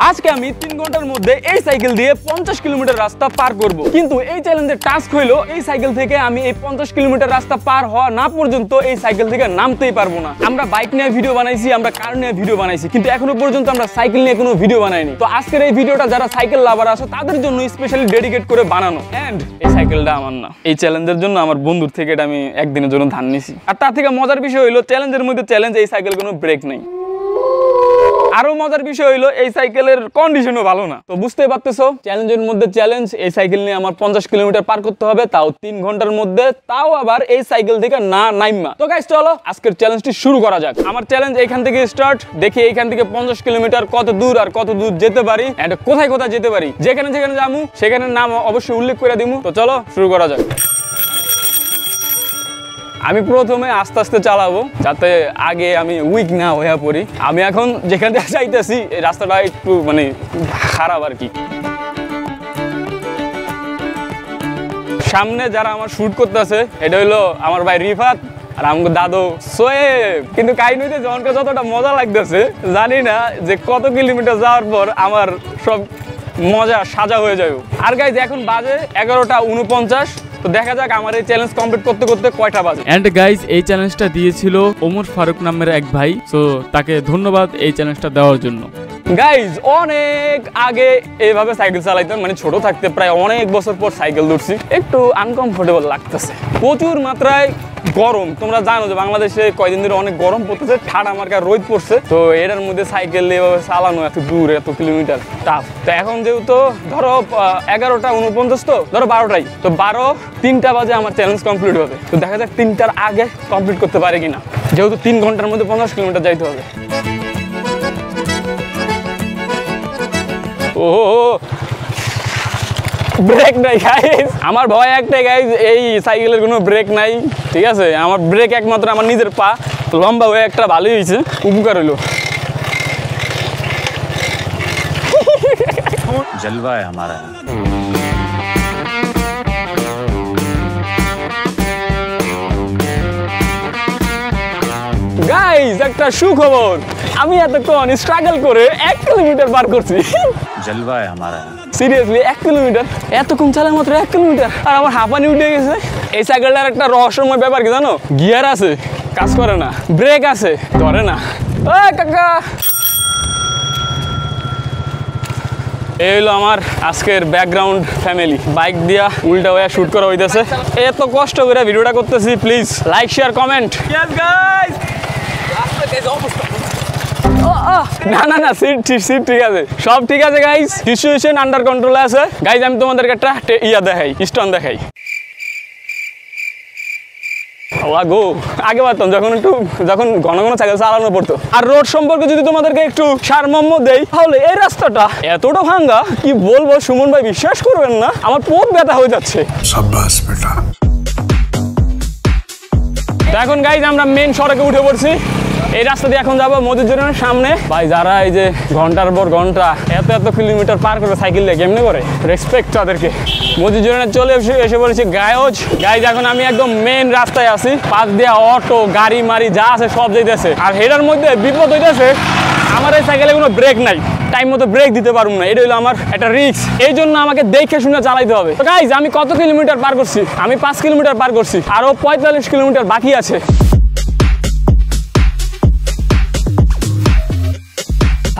আজকে আমি 3 ঘন্টার মধ্যে এই সাইকেল দিয়ে 50 কিলোমিটার রাস্তা পার করব। কিন্তু এই চ্যালেঞ্জের টাস্ক হলো এই সাইকেল থেকে আমি এই 50 কিলোমিটার রাস্তা পার হওয়া না পর্যন্ত এই সাইকেল থেকে নামতেই পারবো না। আমরা বাইক নিয়ে ভিডিও বানাইছি, আমরা কার নিয়ে ভিডিও বানাইছি, কিন্তু এখনো পর্যন্ত আমরা সাইকেল নিয়ে কোনো ভিডিও বানাইনি। তো আজকের এই ভিডিওটা যারা সাইকেল লাভার আছে তাদের জন্য স্পেশালি ডেডিকেট করে বানানো। এন্ড এই সাইকেলটা আমার না, এই চ্যালেঞ্জের জন্য আমার বন্ধুর থেকে এটা আমি একদিনের জন্য ধার নিছি। আর তার থেকে মজার বিষয় হলো চ্যালেঞ্জের মধ্যে চ্যালেঞ্জ, এই সাইকেল কোনো ব্রেক নেই। আরো মজার বিষয় হইলো এই সাইকেলের কন্ডিশনও ভালো না। তো বুঝতেই পারতেছো চ্যালেঞ্জের মধ্যে চ্যালেঞ্জ, এই সাইকেল নিয়ে আমার 50 কিলোমিটার পার করতে হবে, তাও 3 ঘন্টার মধ্যে, তাও আবার এই সাইকেল থেকে না নাইমা। তো গাইস চলো আজকের চ্যালেঞ্জটি শুরু করা যাক। আমার চ্যালেঞ্জ এইখান থেকে স্টার্ট, দেখি এইখান থেকে 50 কিলোমিটার কত দূর আর কত দূর যেতে পারি, এন্ড কোথায় কোথায় যেতে পারি। যেখানে যেখানে যাবো সেখানের নাম অবশ্যই উল্লেখ করে দিমু। তো চলো শুরু করা যাক। আমি প্রথমে আস্তে আস্তে চালাবো যাতে আগে আমি উইক না হয়ে পড়ি। আমি এখন যেখান থেকে যাইতেছি এই রাস্তাটা একটু মানে খারাপ আর কি। সামনে যারা আমার শুট করতেছে এটা হইলো আমার ভাই রিফাত আর আমাকে দাদু সোয়েব। কিন্তু কাহিনীতে জনকে যতটা মজা লাগতেছে জানি না যে কত কিলোমিটার যাওয়ার পর আমার সব মজা সাজা হয়ে যাবে। আর গাইজ এখন বাজে 11:49। তো দেখা যাক আমার এই চ্যালেঞ্জ কমপ্লিট করতে করতে কয়টা বাজে। এন্ড গাইজ এই চ্যালেঞ্জটা দিয়েছিল ওমর ফারুক নামের এক ভাই, সো তাকে ধন্যবাদ এই চ্যালেঞ্জটা দেওয়ার জন্য। গাইজ অনেক আগে এইভাবে সাইকেল চালাইতাম, মানে ছোট থাকতে প্রায় অনেক বছর পর সাইকেল ধরছি। একটু আনকমফোর্টেবল লাগতেছে, প্রচুর মাত্রায় গরম। তোমরা জানো যে বাংলাদেশে কয়দিন ধরে অনেক গরম পড়তেছে, ঠাডা মার্কা রোদ পড়ছে। তো এটার মধ্যে সাইকেল এভাবে চালানো এত দূর এত কিলোমিটার টাফ। তো এখন যেহেতু ধরো 11:49, তো ধরো 12টাই, তো 3টা বাজে আমার চ্যালেঞ্জ কমপ্লিট হবে। তো দেখা যাক 3টার আগে কমপ্লিট করতে পারে কিনা, যেহেতু 3 ঘন্টার মধ্যে 50 কিলোমিটার যাইতে হবে। ও ব্রেক নাই গাইস, আমার ভয় একটাই গাইস, এই সাইকেলের কোনো ব্রেক নাই। ঠিক আছে, আমার ব্রেক একমাত্র আমার নিজের পা, লম্বা হয়ে একটা ভালোই হয়েছে, উপকার হইলো। জলवा है हमारा। গাইস একটা সুখবর, আমি এতক্ষণ স্ট্রাগল করে 1 কিলোমিটার পার করছি। जलवा है हमारा। সিরিয়াসলি 1 কিলোমিটার, এতক্ষণ চালায় মাত্র 1 কিলোমিটার, আর আমার হাঁপানি উঠে গেছে। এই সাইকেলটার একটা রহস্যময় ব্যাপার কি জানো, গিয়ার আছে কাজ করে না, ব্রেক আছে ধরে না। ওই কাকা, এই হলো আমার আজকের ব্যাকগ্রাউন্ড ফ্যামিলি। বাইক দিয়া উল্টা হয়ে শুট করা হইতেছে, এত কষ্ট করে ভিডিওটা করতেছি। Please like share comment. না না না, সিট ঠিক আছে, সব ঠিক আছে গাইস, সিচুয়েশন আন্ডার কন্ট্রোলে আছে। গাইস আমি তোমাদেরকে একটা দেখাই, স্টোন দেখাই। আগে পারতাম যখন ঘন ঘন সাইকেল চালানো পড়তো। আর রোড সম্পর্কে যদি তোমাদেরকে একটু সারমর্ম দেই, তাহলে এই রাস্তাটা এতটা ভাঙ্গা কি বলবো সুমন ভাই, বিশ্বাস করবেন না, আমার পোট ব্যথা হয়ে যাচ্ছে। এখন গাইজ আমরা মেন সড়কে উঠে পড়ছি। এই রাস্তা দিয়ে এখন যাবো মধুজনের সামনে। ভাই যারা এই যে ঘন্টার পর ঘন্টা এত কিলোমিটার পার করে সাইকেল দিয়ে কেমনে করে, রেসপেক্ট তাদেরকে। মধুজনে চলে এসে পড়েছি গায়জ। গাইজ এখন আমি একদম মেন রাস্তায় আছি, পাশ দিয়ে অটো গাড়ি মারি যা আছে সব যাইতেছে। আর হেডার মধ্যে বিপদ হইতেছে, আমার এই সাইকেলে কোনো ব্রেক নাই, টাইম মতো ব্রেক দিতে পারবো না। এটা হলো আমার একটা রিস্ক, এই জন্য আমাকে দেখে শুনে চালাইতে হবে। তো গাইজ আমি কত কিলোমিটার পার করছি, আমি 5 কিলোমিটার পার করছি, আরো 45 কিলোমিটার বাকি আছে।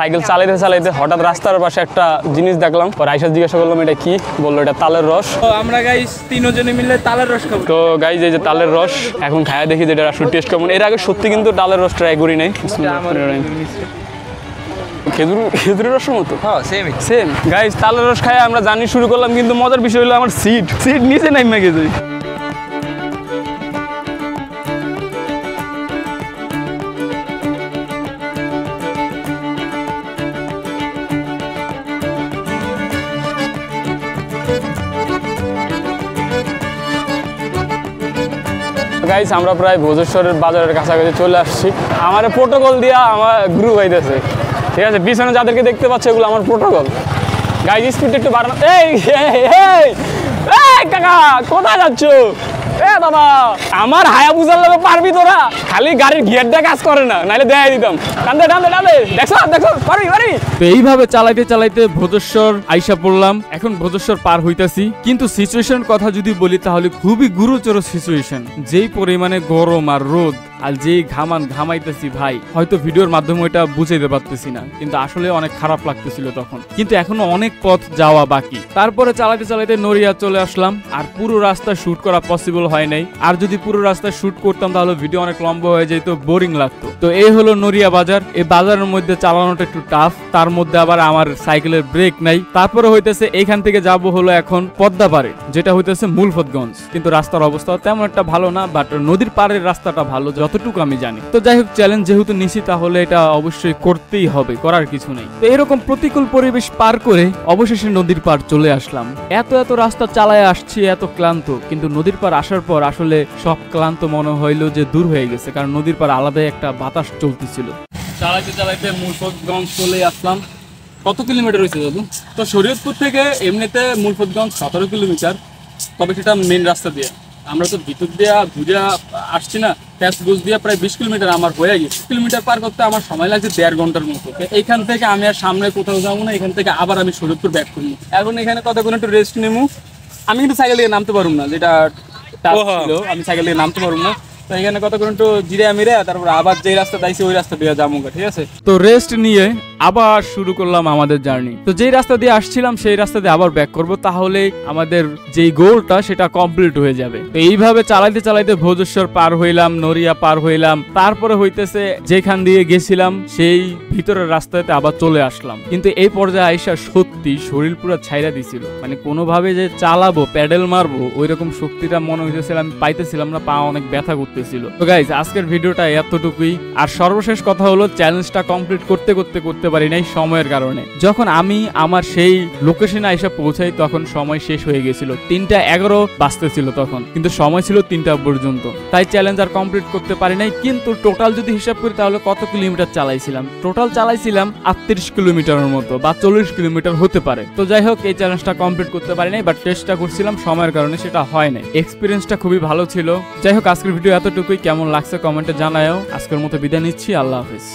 সাইকেল চালাইতে চালাইতে হঠাৎ রাস্তার পাশে একটা জিনিস দেখলাম, পরে আইসা জিজ্ঞাসা করলাম এটা কি, বললো এটা তালের রস। তো আমরা গাইস 3 জনে মিলে তালের রস খাবো। তো গাইজ এই যে তালের রস, এখন খায়া দেখি যে এটা আসলে টেস্ট কেমন। এর আগে সত্যি কিন্তু তালের রস ট্রাই করি নাই। খেজুরের রসের মতো সেম গাইজ, তালের রস খায় আমরা জানি শুরু করলাম, কিন্তু মজার বিষয় হলো আমার সিট নিচে নাইমা গেছে। গাইস আমরা প্রায় ভোজেশ্বরের বাজারের কাছাকাছি চলে আসছি। আমার প্রোটোকল দিয়া আমার গ্রুপ হইতেছে, ঠিক আছে, পিছনে যাদেরকে দেখতে পাচ্ছ এগুলো আমার প্রোটোকল। গাইস স্পিড একটু বাড়ানো। এই কাকা কোথায় যাচ্ছ? এ বাবা আমার হায়াবুসার লগে পারবি তোরা? খালি গাড়ির গিয়ারটা কাজ করে না, নাইলে দেখাই দিতাম। টানতে টানতে টানতে দেখছো দেখছো পারবি পারবি। তো এইভাবে চালাইতে চালাইতে ভোজেশ্বর আইসা পড়লাম। এখন ভোজেশ্বর পার হইতাছি, কিন্তু সিচুয়েশন কথা যদি বলি তাহলে খুবই গুরুতর সিচুয়েশন। যেই পরিমাণে গরম আর রোদ আর যেই ঘামাইতেছি ভাই, হয়তো ভিডিওর মাধ্যমে ওইটা বুঝাইতে পারতেছি না, কিন্তু আসলে অনেক খারাপ লাগতেছিল তখন। কিন্তু এখনো অনেক পথ যাওয়া বাকি। তারপরে চালাইতে চালাইতে নড়িয়া চলে আসলাম। আর পুরো রাস্তা শুট করা পসিবল হয় নাই। আর যদি পুরো রাস্তা শুট করতাম তাহলে ভিডিও অনেক লম্বা হয়ে যেত, বোরিং লাগতো। তো এই হলো নড়িয়া বাজার। এই বাজারের মধ্যে চালানোটা একটু টাফ, তার মধ্যে আবার আমার সাইকেলের ব্রেক নাই। তারপরে হইতেছে এইখান থেকে যাব হলো এখন পদ্মাপাড়ে, যেটা হইতেছে মুলফতগঞ্জ। কিন্তু রাস্তার অবস্থা তেমন একটা ভালো না, বাট নদীর পাড়ের রাস্তাটা ভালো যতটুকু আমি জানি। তো যাই হোক, চ্যালেঞ্জ যেহেতু নিছি তাহলে এটা অবশ্যই করতেই হবে, করার কিছু নেই। তো এরকম প্রতিকূল পরিবেশ পার করে অবশেষে নদীর পাড় চলে আসলাম। এত রাস্তা চালায় আসছি, এত ক্লান্ত, কিন্তু নদীর পাড় আসার পর আসলে সব ক্লান্ত মনে হইলো যে দূর হয়ে গেছে, কারণ নদীর পাড় আলাদাই একটা বাতাস চলতেছিল। চালাইতে চালাইতে মুলফতগঞ্জ চলে আসলাম। কত কিলোমিটার হয়েছে দাদু? তো শরীয়তপুর থেকে এমনিতে মুলফতগঞ্জ 17 কিলোমিটার, তবে সেটা মেন রাস্তা দিয়ে। আমরা তো ভিতর দিয়ে ঘুরে আসছি না, প্যাঁচগোজ দিয়ে প্রায় 20 কিলোমিটার আমার হয়ে গেছে। কিলোমিটার পার করতে আমার সময় লাগছে 1.5 ঘন্টার মতো। এইখান থেকে আমি আর সামনে কোথাও যাবো না, এখান থেকে আবার আমি শরীয়তপুর ব্যাক করবো। এখন এখানে কতক্ষণ একটু রেস্ট নেবো। আমি কিন্তু সাইকেল থেকে নামতে পারবো না, যেটা ছিল, আমি সাইকেল থেকে নামতে পারবো না। তো এখানে কতক্ষণ একটু জিরে মিরে তারপর আবার যে রাস্তা দাইছি ওই রাস্তা দিয়ে যাবো, ঠিক আছে? তো রেস্ট নিয়ে আবার শুরু করলাম আমাদের জার্নি। তো যেই রাস্তা দিয়ে আসছিলাম সেই রাস্তা দিয়ে আবার ব্যাক করব, তাহলে আমাদের যেই গোলটা সেটা কমপ্লিট হয়ে যাবে। তো এইভাবে চালাইতে চালাইতে ভোজেশ্বর পার হইলাম, নড়িয়া পার হইলাম, তারপরে হইতেছে যেখান দিয়ে গেছিলাম সেই ভিতরের রাস্তাতে আবার চলে আসলাম। কিন্তু এই পর্যায়ে আইসা সত্যি শরীর পুরো ছাইরা দিছিল, মানে কোনোভাবে যে চালাবো প্যাডেল মারবো ওই রকম শক্তিটা মনে হইতেছিল আমি পাইতেছিলাম না, পা অনেক ব্যথা করতেছিল। তো গাইস, আজকের ভিডিওটা এতটুকুই। আর সর্বশেষ কথা হলো, চ্যালেঞ্জটা কমপ্লিট করতে পারি নাই সময়ের কারণে। যখন আমি আমার সেই লোকেশনে আইসা পৌঁছাই তখন সময় শেষ হয়ে গেছিল, 3:11 বাজতেছিল তখন, কিন্তু সময় ছিল 3টা পর্যন্ত। তাই চ্যালেঞ্জ আর কমপ্লিট করতে পারি নাই। কিন্তু টোটাল যদি হিসাব করি তাহলে কত কিলোমিটার চালাইছিলাম? টোটাল চালাইছিলাম 38 কিলোমিটারের মতো বা 40 কিলোমিটার হতে পারে। তো যাই হোক, এই চ্যালেঞ্জটা কমপ্লিট করতে পারি নাই, বাট চেষ্টা করছিলাম, সময়ের কারণে সেটা হয় নাই। এক্সপিরিয়েন্সটা খুবই ভালো ছিল। যাই হোক, আজকের ভিডিও এতটুকুই। কেমন লাগছে কমেন্টে জানাও। আজকের মতো বিদায় নিচ্ছি, আল্লাহ হাফেজ।